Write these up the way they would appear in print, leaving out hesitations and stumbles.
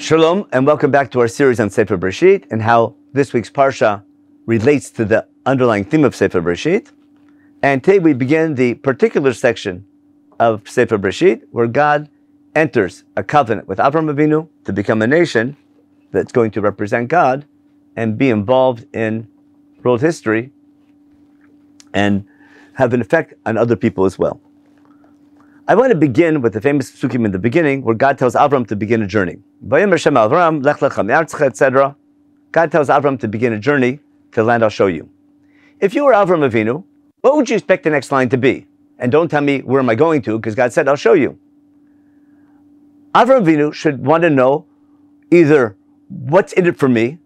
Shalom, and welcome back to our series on Sefer Bereishit and how this week's Parsha relates to the underlying theme of Sefer Bereishit. And today we begin the particular section of Sefer Bereishit where God enters a covenant with Avraham Avinu to become a nation that's going to represent God and be involved in world history and have an effect on other people as well. I want to begin with the famous psukim in the beginning where God tells Avram to begin a journey. Etc. God tells Avram to begin a journey to the land I'll show you. If you were Avram Avinu, what would you expect the next line to be? And don't tell me where am I going to, because God said I'll show you. Avram Avinu should want to know either what's in it for me,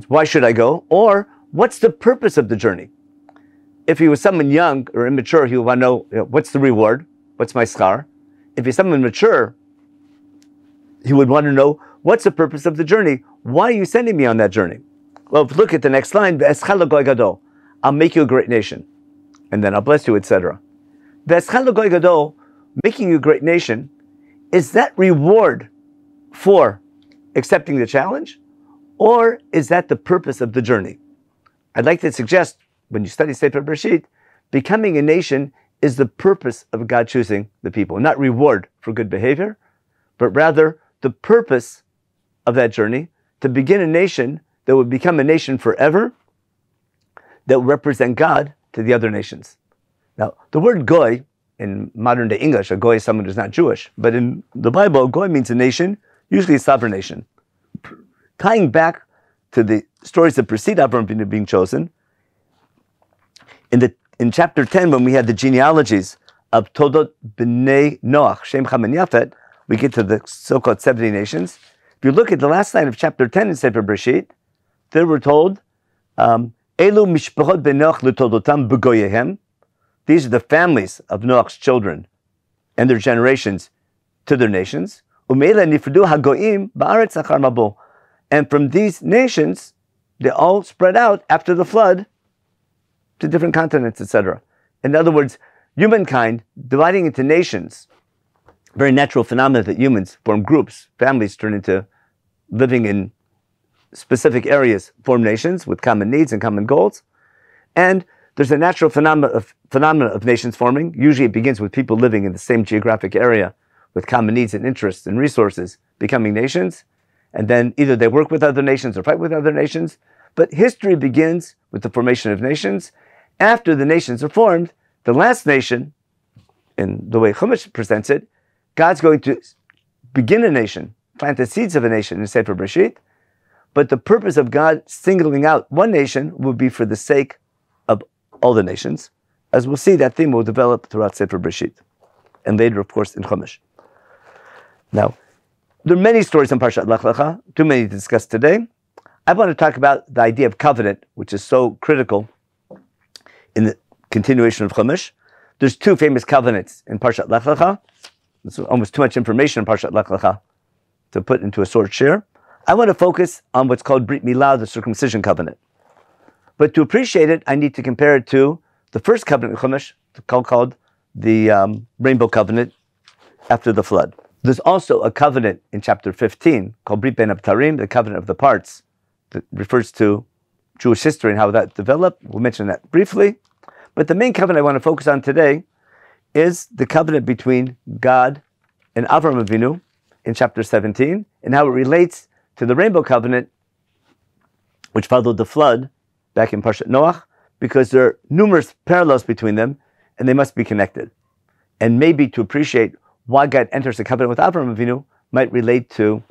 why should I go, or what's the purpose of the journey. If he was someone young or immature, he would want to know, what's the reward? What's my schar? If he's someone mature, he would want to know, what's the purpose of the journey? Why are you sending me on that journey? Well, if you look at the next line, I'll make you a great nation, and then I'll bless you, etc. Making you a great nation, is that reward for accepting the challenge, or is that the purpose of the journey? I'd like to suggest, when you study Sefer Bereishit, becoming a nation is the purpose of God choosing the people, not reward for good behavior, but rather the purpose of that journey to begin a nation that would become a nation forever, that would represent God to the other nations. Now, the word goy, in modern day English, a goy is someone who's not Jewish, but in the Bible, goy means a nation, usually a sovereign nation. Tying back to the stories that precede Avraham being chosen, in chapter 10, when we had the genealogies of Todot B'nai Noach, Shem, Ham, and Yafet, we get to the so-called 70 nations. If you look at the last line of chapter 10 in Sefer Bereishit, they were told, Elu mishpachot b'Noach l'todotam b'goyehem. These are the families of Noach's children and their generations to their nations. Umeila nifredu hagoim ba'aretz achar mabo. And from these nations, they all spread out after the flood to different continents, etc. In other words, humankind dividing into nations, very natural phenomena that humans form groups, families turn into living in specific areas, form nations with common needs and common goals. And there's a natural phenomena of nations forming. Usually it begins with people living in the same geographic area with common needs and interests and resources becoming nations. And then either they work with other nations or fight with other nations. But history begins with the formation of nations. After the nations are formed, the last nation, in the way Chumash presents it, God's going to begin a nation, plant the seeds of a nation in Sefer Bereishit, but the purpose of God singling out one nation would be for the sake of all the nations. As we'll see, that theme will develop throughout Sefer Bereishit, and later, of course, in Chumash. Now, there are many stories in Parashat Lekh, too many to discuss today. I want to talk about the idea of covenant, which is so critical in the continuation of Chumash. There's two famous covenants in Parashat Lekh. There's almost too much information in Parashat Lekh to put into a short share. I want to focus on what's called Brit Milah, the circumcision covenant. But to appreciate it, I need to compare it to the first covenant in Chumash, called the Rainbow Covenant after the flood. There's also a covenant in chapter 15 called Brit Ben Abtarim, the covenant of the parts, that refers to Jewish history and how that developed. We'll mention that briefly. But the main covenant I want to focus on today is the covenant between God and Avraham Avinu in chapter 17, and how it relates to the Rainbow Covenant, which followed the flood back in Parashat Noach, because there are numerous parallels between them, and they must be connected. And maybe to appreciate why God enters the covenant with Avraham Avinu might relate to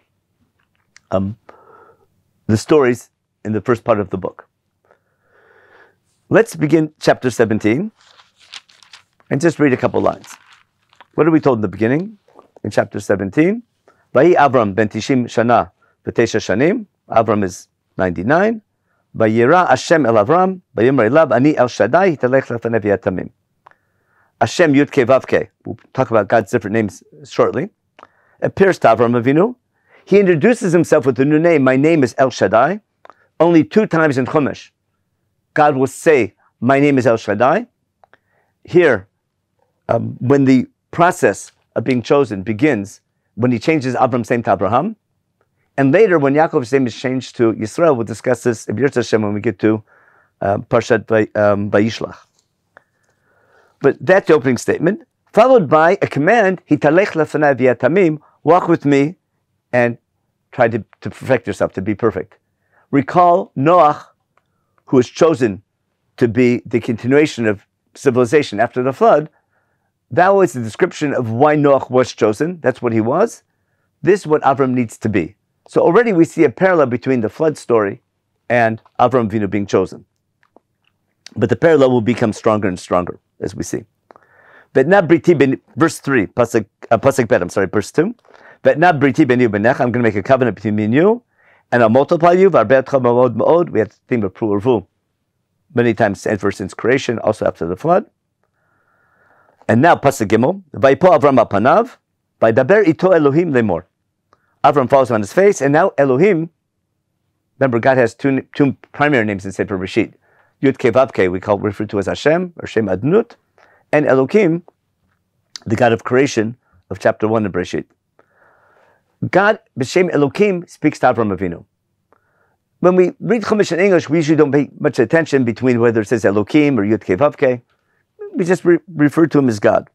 the stories in the first part of the book. Let's begin chapter 17 and just read a couple lines. What are we told in the beginning? In chapter 17, Vayi Avram ben Tishim Shana v'Tesha Shanim. Avram is 99. Vayira Hashem el Avram, Vayomer elav ani el Shaddai hitalech lefanev yatamim. Hashem Yud Kei Vav Kei. We'll talk about God's different names shortly. Appears to Avram Avinu. He introduces himself with a new name. My name is El Shaddai. Only 2 times in Chumash, God will say, my name is El Shaddai. Here, when the process of being chosen begins, when he changes Avram's name to Abraham, And later, when Yaakov's name is changed to Yisrael, we'll discuss this if Yirtzeh Hashem when we get to Parashat Vayishlach. But that's the opening statement, followed by a command, Hitalech lefanai v'yatamim, walk with me and try to perfect yourself, to be perfect. Recall Noach, who was chosen to be the continuation of civilization after the flood. That was the description of why Noach was chosen. That's what he was. This is what Avram needs to be. So already we see a parallel between the flood story and Avram Avinu being chosen. But the parallel will become stronger and stronger, as we see. Verse 3, Pasuk Bet, verse 2. I'm going to make a covenant between me and you, and I'll multiply you. We have the theme of Pru Urvu many times ever since creation, also after the flood. And now, Pasuk Gimel, Vaypo Avram apanav, Vaydaber ito Elohim lemor. Avram falls on his face, and now Elohim, remember God has two primary names in Sefer Bereishit. Yud Kei Vav Kei, we refer to as Hashem, or Shem Adnut, and Elohim, the God of creation of chapter 1 of Bereishit. God, B'Shem Elohim, speaks to Avram Avinu. When we read Chumash in English, we usually don't pay much attention between whether it says Elohim or Yud Kei Vav Kei. We just refer to him as God.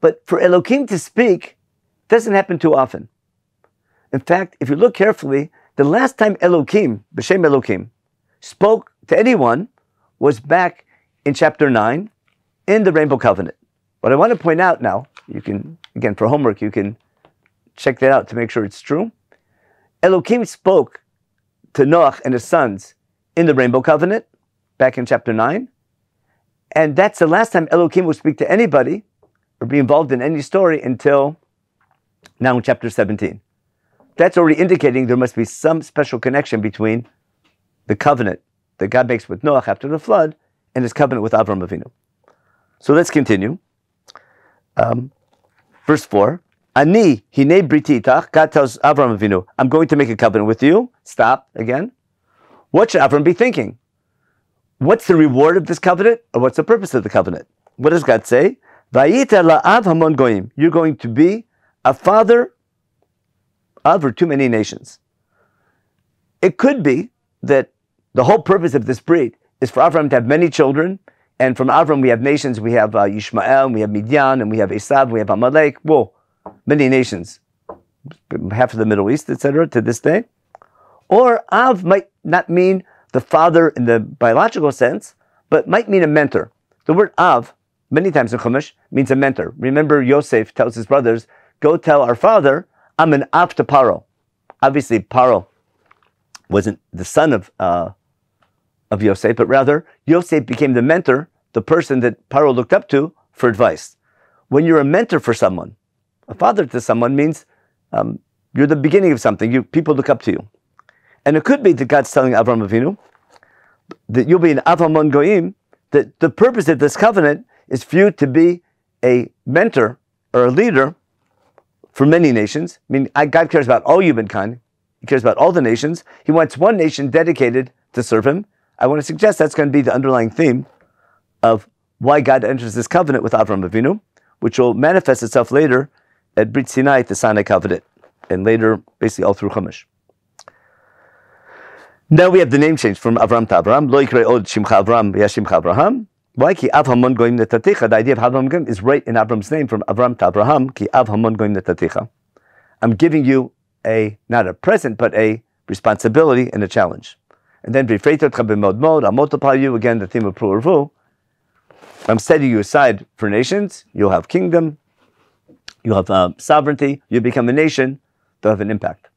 But for Elohim to speak doesn't happen too often. In fact, if you look carefully, the last time Elohim, B'Shem Elohim, spoke to anyone was back in chapter 9 in the Rainbow Covenant. What I want to point out now, you can, again, for homework, you can check that out to make sure it's true. Elohim spoke to Noach and his sons in the Rainbow Covenant back in chapter 9. And that's the last time Elohim will speak to anybody or be involved in any story until now in chapter 17. That's already indicating there must be some special connection between the covenant that God makes with Noach after the flood and his covenant with Avram Avinu. So let's continue. Verse 4. Ani hinei briti itach. God tells Avram Avinu, I'm going to make a covenant with you. Stop again. What should Avram be thinking? What's the reward of this covenant? Or what's the purpose of the covenant? What does God say? Vayita la'av hamon goyim. You're going to be a father of or too many nations. It could be that the whole purpose of this breed is for Avram to have many children, and from Avram we have nations. We have Yishmael, we have Midian, and we have Esav, we have Amalek. Whoa, many nations, half of the Middle East, etc. to this day. Or Av might not mean the father in the biological sense, but might mean a mentor. The word Av, many times in Chumash, means a mentor. Remember, Yosef tells his brothers, go tell our father, I'm an Av to Paro. Obviously, Paro wasn't the son of Yosef, but rather, Yosef became the mentor, the person that Paro looked up to for advice. When you're a mentor for someone, a father to someone means you're the beginning of something. People look up to you. And it could be that God's telling Avram Avinu that you'll be an Av Hamon Goyim, that the purpose of this covenant is for you to be a mentor or a leader for many nations. I mean, God cares about all humankind. He cares about all the nations. He wants one nation dedicated to serve him. I want to suggest that's going to be the underlying theme of why God enters this covenant with Avram Avinu, which will manifest itself later at Brit Sinai, the Sinai covenant, and later basically all through Chumash. Now we have the name change from Avram to Avram. Lo yikrei od shimcha Avram v'yashimcha Avraham. Why? Ki Av Hamon Goyim Netaticha. The idea of Av Hamon Goyim is right in Avram's name from Avram to Avraham. Ki Av Hamon Goyim Netaticha. I'm giving you not a present, but a responsibility and a challenge. And then I'll multiply you, again, the theme of Pru Urvu. I'm setting you aside for nations. You'll have kingdom. You'll have sovereignty. You'll become a nation. They'll have an impact.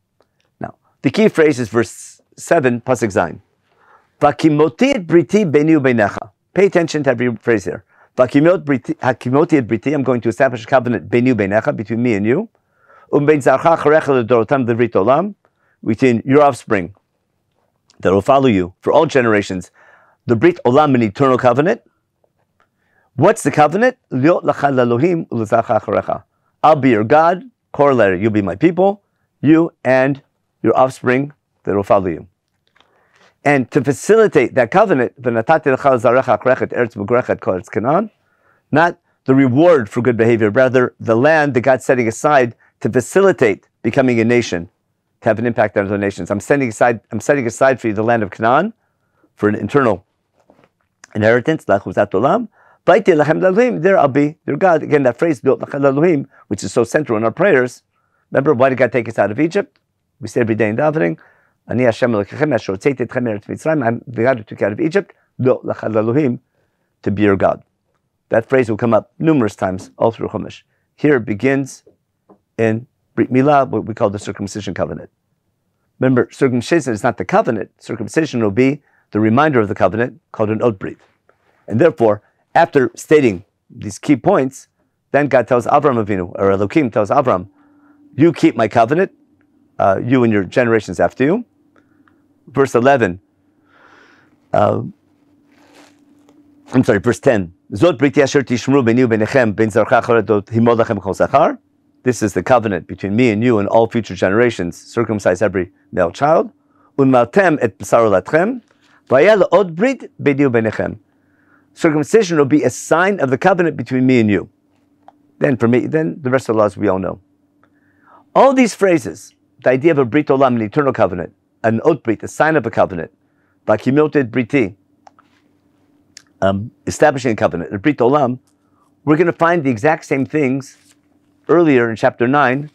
Now, the key phrase is verse 7, Pasuk Zayin. Vakimoti et briti beni u'beinecha. Pay attention to every phrase here. Vakimoti et briti, I'm going to establish a covenant beni u'beinecha, between me and you. U'bein zarcha acharecha ledorotam devrit olam, between your offspring that will follow you for all generations. The Brit Olam, an eternal covenant. What's the covenant? I'll be your God, corollary, you'll be my people, you and your offspring that will follow you. And to facilitate that covenant, not the reward for good behavior, rather the land that God's setting aside to facilitate becoming a nation to have an impact on other nations. I'm setting aside for you the land of Canaan for an internal inheritance. There I'll be your God. Again, that phrase, which is so central in our prayers. Remember, why did God take us out of Egypt? We say every day in davening, Ani Hashem Elokeichem asher hotzeiti etchem me'eretz Mitzrayim. I'm the God who took you out of Egypt, to be your God. That phrase will come up numerous times all through Chumash. Here it begins in Brit Milah, what we call the circumcision covenant. Remember, circumcision is not the covenant. Circumcision will be the reminder of the covenant, called an Od Brit. And therefore, after stating these key points, then God tells Avram Avinu, or Elohim tells Avram, you keep my covenant, you and your generations after you. Verse 11, verse 10. Zot briti asher tishmru beni u'benechem ben zarcha acharet himod lachem kol zachar. This is the covenant between me and you and all future generations. Circumcise every male child. Unmaltem et b'sar latchem. Vayel od brit beni u'benechem. Circumcision will be a sign of the covenant between me and you. Then the rest of the laws we all know. All these phrases, the idea of a brit olam, an eternal covenant, an od brit, a sign of a covenant, vakimoted briti, establishing a covenant, a brit olam, we're going to find the exact same things earlier in chapter 9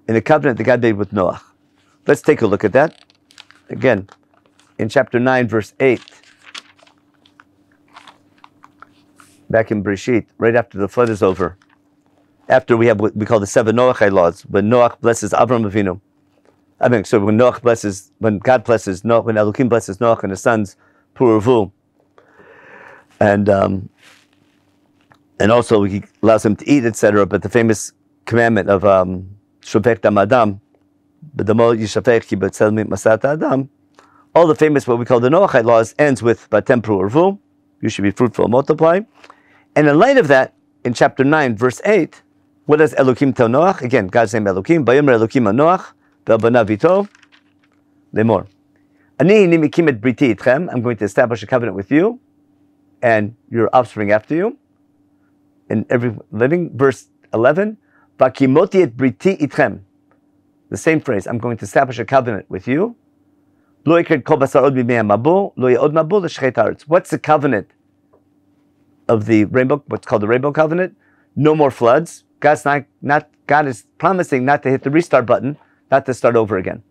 in the covenant that God made with Noah. Let's take a look at that. Again, in chapter 9, verse 8, back in Bereishit, right after the flood is over, after we have what we call the 7 Noachite laws, when Noach blesses Avram Avinu. When God blesses Noah, when Elohim blesses Noach and his sons, Puravu, and also he allows him to eat, etc. But the famous commandment of Shofech Dam Adam, B'damo Yishafech Ki B'tzel Masat Adam, all the famous what we call the Noachite laws ends with Batem Puravu, you should be fruitful and multiply. And in light of that, in chapter 9, verse 8, what does Elohim tell Noach? Again, God's name Elohim. Vayomer Elohim on Noach, ve'albanav ito, lemor. Ani nimikim et briti itchem. I'm going to establish a covenant with you and your offspring after you. In every living, verse 11, vakimoti et briti itchem. The same phrase. I'm going to establish a covenant with you. Lo yikred kol basar od b'mei mabul, lo yeh od mabul l'shchet haaretz. What's the covenant of the rainbow? What's called the rainbow covenant? No more floods. God is promising not to hit the restart button, not to start over again.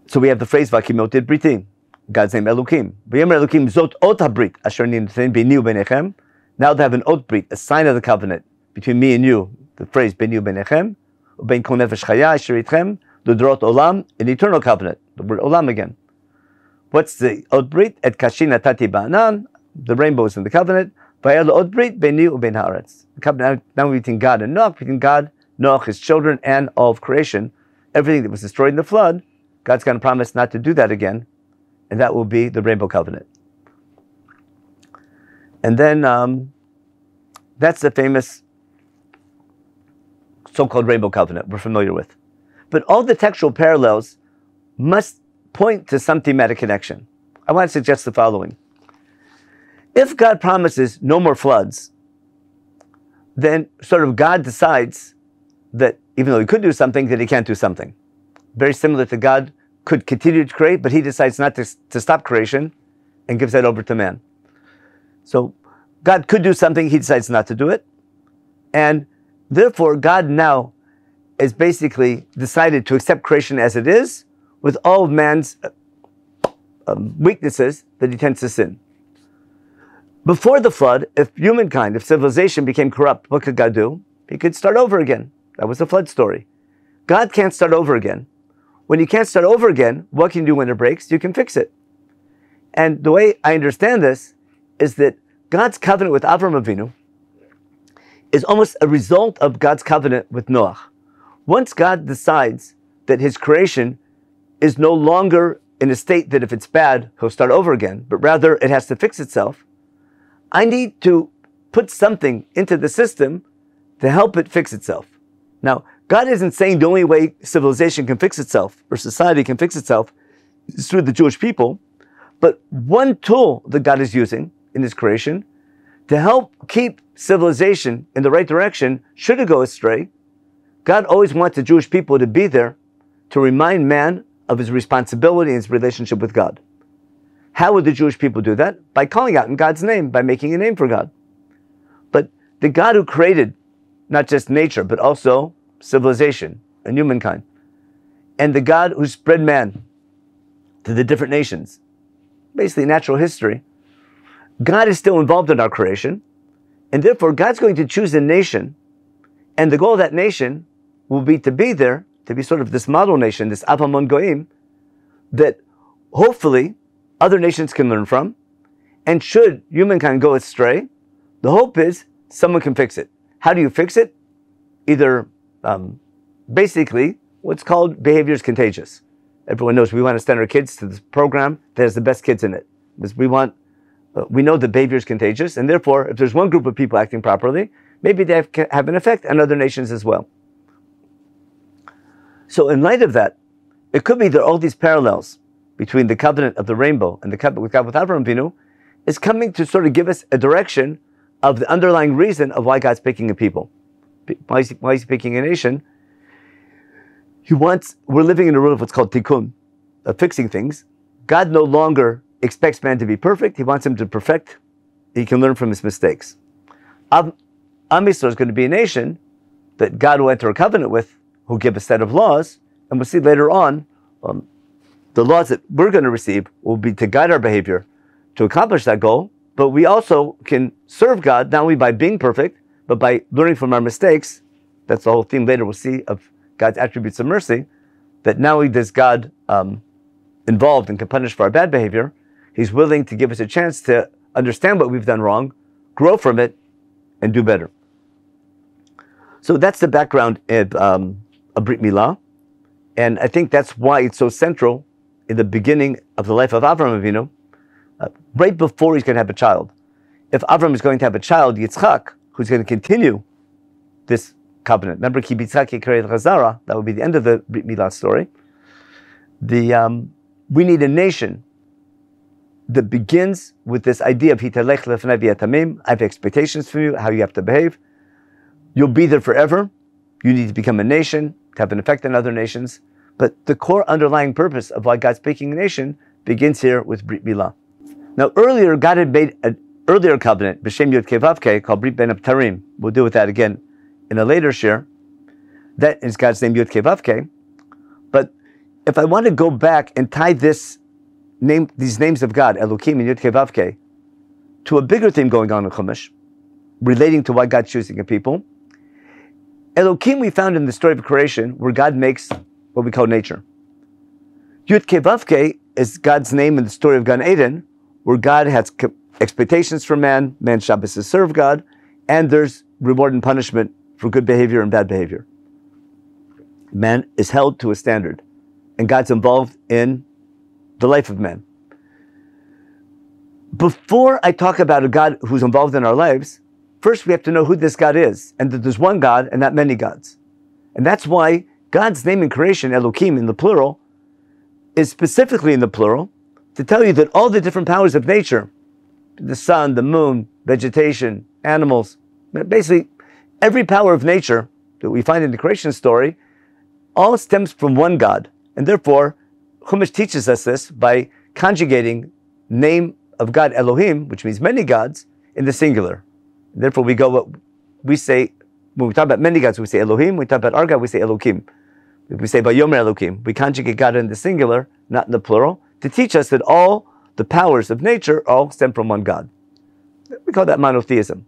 So we have the phrase "Vakimoted Briti," God's name Elohim. V'yomer Elohim zot ot habrit asher nitzayin beni u'benechem. Now they have an ot brit, a sign of the covenant between me and you. The phrase beni u'benechem, u'ben kol nefesh chaya asher itchem, l'dorot olam, an eternal covenant. The word olam again. What's the ot brit? Et kashin atati ba'anan. The rainbow is in the covenant. The covenant now between God and Noach, between God, Noach, his children, and all of creation, everything that was destroyed in the flood, God's going to promise not to do that again, and that will be the rainbow covenant. And then that's the famous so-called rainbow covenant we're familiar with. But all the textual parallels must point to some thematic connection. I want to suggest the following. If God promises no more floods, then sort of God decides that even though he could do something, that he can't do something. Very similar to God could continue to create, but he decides not to stop creation and gives that over to man. So God could do something, he decides not to do it. And therefore, God now has basically decided to accept creation as it is, with all of man's weaknesses that he tends to sin. Before the flood, if civilization became corrupt, what could God do? He could start over again. That was the flood story. God can't start over again. When you can't start over again, what can you do when it breaks? You can fix it. And the way I understand this is that God's covenant with Avram Avinu is almost a result of God's covenant with Noah. Once God decides that his creation is no longer in a state that if it's bad, he'll start over again, but rather it has to fix itself, I need to put something into the system to help it fix itself. Now, God isn't saying the only way civilization can fix itself or society can fix itself is through the Jewish people, but one tool that God is using in his creation to help keep civilization in the right direction should it go astray, God always wants the Jewish people to be there to remind man of his responsibility and his relationship with God. How would the Jewish people do that? By calling out in God's name, by making a name for God. But the God who created not just nature, but also civilization and humankind, and the God who spread man to the different nations, basically natural history, God is still involved in our creation, and therefore God's going to choose a nation, and the goal of that nation will be to be there, to be sort of this model nation, this Av Hamon Goyim, that hopefully other nations can learn from, and should humankind go astray, the hope is someone can fix it. How do you fix it? Either, basically, what's called behavior is contagious. Everyone knows we want to send our kids to this program that has the best kids in it. Because we know that behavior is contagious, and therefore, if there's one group of people acting properly, maybe they have an effect on other nations as well. So in light of that, it could be there are all these parallels between the covenant of the rainbow and the covenant with God with Avraham Avinu is coming to sort of give us a direction of the underlying reason of why God's picking a people. Why is he picking a nation? We're living in a world of what's called tikkun, of fixing things. God no longer expects man to be perfect. He wants him to perfect. He can learn from his mistakes. Am Yisrael is going to be a nation that God will enter a covenant with, who give a set of laws, and we'll see later on, the laws that we're going to receive will be to guide our behavior to accomplish that goal, but we also can serve God not only by being perfect, but by learning from our mistakes. That's the whole theme later we'll see of God's attributes of mercy, that not only does God involved and can punish for our bad behavior, he's willing to give us a chance to understand what we've done wrong, grow from it, and do better. So that's the background of Brit Milah, and I think that's why it's so central in the beginning of the life of Avraham Avinu, right before he's going to have a child. If Avraham is going to have a child, Yitzchak, who's going to continue this covenant. Remember, Ki Bitzchak Yikarei Chazara, that would be the end of the Brit Milah story. We need a nation that begins with this idea of Hitalech lefnei v'yatamim. I have expectations from you, how you have to behave. You'll be there forever. You need to become a nation, to have an effect on other nations. But the core underlying purpose of why God's picking a nation begins here with Brit Milah. Now, earlier, God had made an earlier covenant, B'Shem Yud Kei Vav Kei, called Brit Ben Abtarim. We'll deal with that again in a later share. That is God's name, Yud Kei Vav Kei. But if I want to go back and tie these names of God, Elokim and Yud Kei Vav Kei, to a bigger theme going on in Chumash, relating to why God's choosing a people, Elokim we found in the story of creation, where God makes what we call nature. Yud Kei Vav Kei is God's name in the story of Gan Eden, where God has expectations for man, man's job is to serve God, and there's reward and punishment for good behavior and bad behavior. Man is held to a standard, and God's involved in the life of man. Before I talk about a God who's involved in our lives, first we have to know who this God is, and that there's one God and not many gods. And that's why God's name in creation, Elokim in the plural, is specifically in the plural, to tell you that all the different powers of nature, the sun, the moon, vegetation, animals, basically every power of nature that we find in the creation story, all stems from one God. And therefore, Chumash teaches us this by conjugating name of God Elohim, which means many gods, in the singular. And therefore, we say, when we talk about many gods, we say Elohim. When we talk about our God, we say Elokim. We say Vayomer Elokim. We conjugate God in the singular, not in the plural, to teach us that all the powers of nature all stem from one God. We call that monotheism.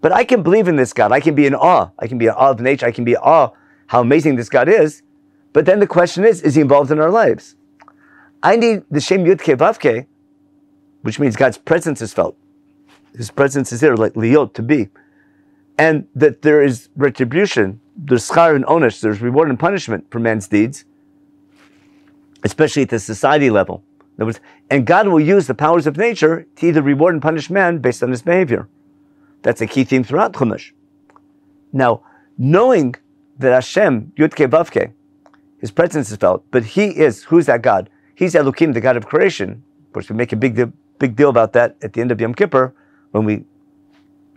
But I can believe in this God. I can be in awe. I can be in awe of nature. I can be in awe how amazing this God is. But then the question is he involved in our lives? I need the Shem Yud Kei Vav Kei, which means God's presence is felt. His presence is here, like liot, to be. And that there is retribution, there's schar and onesh, there's reward and punishment for man's deeds, especially at the society level. In other words, and God will use the powers of nature to either reward and punish man based on his behavior. That's a key theme throughout Chumash. Now, knowing that Hashem, Yud Kei Vav Kei, his presence is felt, but who's that God? He's Elokim, the God of creation. Of course, we make a big deal about that at the end of Yom Kippur, when we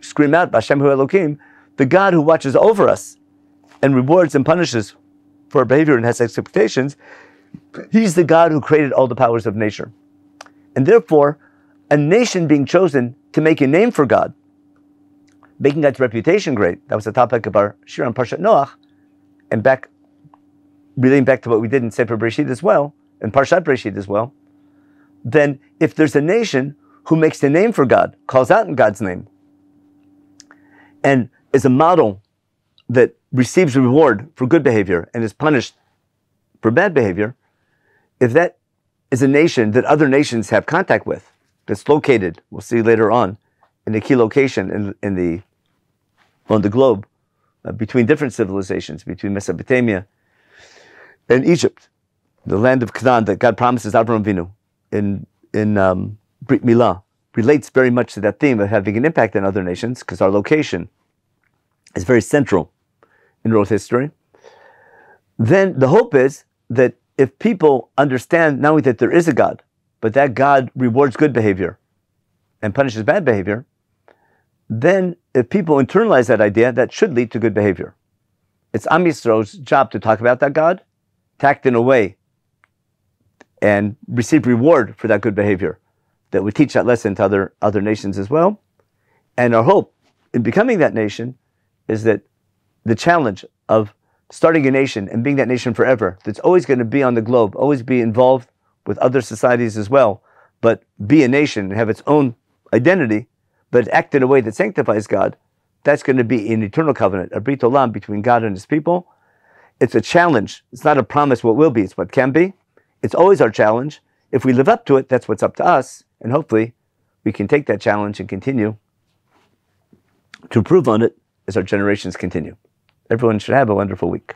scream out, Hashem Hu Elokim, the God who watches over us. and rewards and punishes for our behavior and has expectations, he's the God who created all the powers of nature. And therefore, a nation being chosen to make a name for God, making God's reputation great, that was the topic of our shir on Parashat Noach, and relating back to what we did in Sefer Bereishit as well, and Parashat Bereishit as well, then if there's a nation who makes a name for God, calls out in God's name, and is a model that receives reward for good behavior and is punished for bad behavior, if that is a nation that other nations have contact with, that's located, we'll see later on, in a key location on the globe, between different civilizations, between Mesopotamia and Egypt, the land of Canaan that God promises Abraham Avinu in Brit Milah, relates very much to that theme of having an impact on other nations, because our location is very central in world history. Then the hope is that if people understand not only that there is a God, but that God rewards good behavior and punishes bad behavior, then if people internalize that idea, that should lead to good behavior. It's Am Yisroel's job to talk about that God, to act in a way and receive reward for that good behavior that would teach that lesson to other nations as well. And our hope in becoming that nation is that the challenge of starting a nation and being that nation forever, that's always going to be on the globe, always be involved with other societies as well, but be a nation and have its own identity, but act in a way that sanctifies God, that's going to be an eternal covenant, a brit olam between God and his people. It's a challenge. It's not a promise what will be, it's what can be. It's always our challenge. If we live up to it, that's what's up to us, and hopefully we can take that challenge and continue to improve on it as our generations continue. Everyone should have a wonderful week.